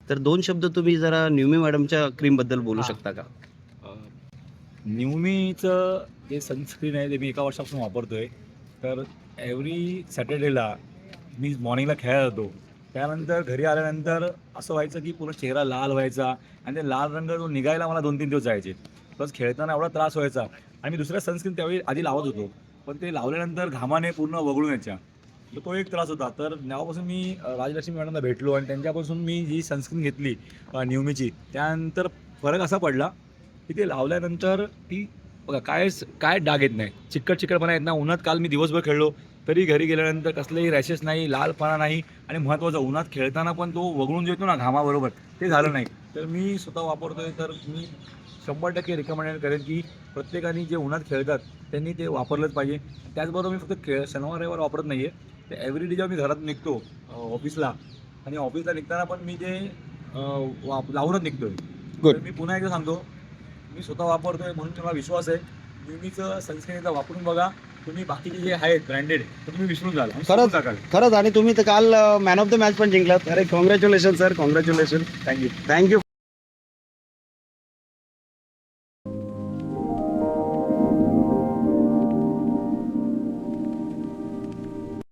तर 2 शब्द तुम्ही जरा न्यूमी मॅडमच्या क्रीमबद्दल बोलू शकता का? न्यूमीचं जे सनस्क्रीन आहे ते मी एका वर्षापासून वापरतोय. तर एव्हरी सॅटर्डेला मी मॉर्निंगला खेळायला जातो. त्यानंतर घरी आल्यानंतर असं व्हायचं की पूर्ण चेहरा लाल व्हायचा आणि ते लाल रंग जो निघायला मला 2-3 दिवस जायचे. प्लस खेळताना एवढा त्रास व्हायचा आणि मी दुसऱ्या सनस्क्रीन त्यावेळी आधी लावत होतो. पण ते लावल्यानंतर घामाने पूर्ण वगळून यायच्या. तर तो एक त्रास होता. तर तेव्हापासून मी राजलक्ष्मी मॅडमला भेटलो आणि त्यांच्यापासून मी जी सनस्क्रीन घेतली न्यूमीची, त्यानंतर फरक असा पडला की ते लावल्यानंतर ती बघा काय डाग येत नाही, चिकटपणा येत नाही. उन्हात काल मी दिवसभर खेळलो तरी घरी गेल्यानंतर कसलेही रॅशेस नाही, लालपणा नाही आणि महत्त्वाचं उन्हात खेळताना पण तो वगळून जो येतो ना घामाबरोबर, ते झालं नाही. तर मी स्वतः वापरतोय. तर मी 100% रिकमेंड करेन की प्रत्येकाने जे उन्हात खेळतात त्यांनी ते वापरलंच पाहिजे. त्याचबरोबर मी फक्त शनिवार रविवार वापरत नाही आहे. ते एव्हरीडे जेव्हा मी घरात निघतो ऑफिसला आणि ऑफिसला निघताना पण मी ते लावूनच निघतोय. तर मी पुन्हा एकदा सांगतो, मी स्वतः वापरतोय म्हणून मला विश्वास आहे. न्यूमीचं सनस्क्रीन एकदा वापरून बघा. तुम्ही बाकीचे जे आहेत ब्रँडेड तर तुम्ही विसरून जाल आणि सोडून टाकाल. खरंच आणि तुम्ही तर काल मॅन ऑफ द मॅच पण जिंकलात. अरे congratulation sir, congratulation. Thank you. Thank you.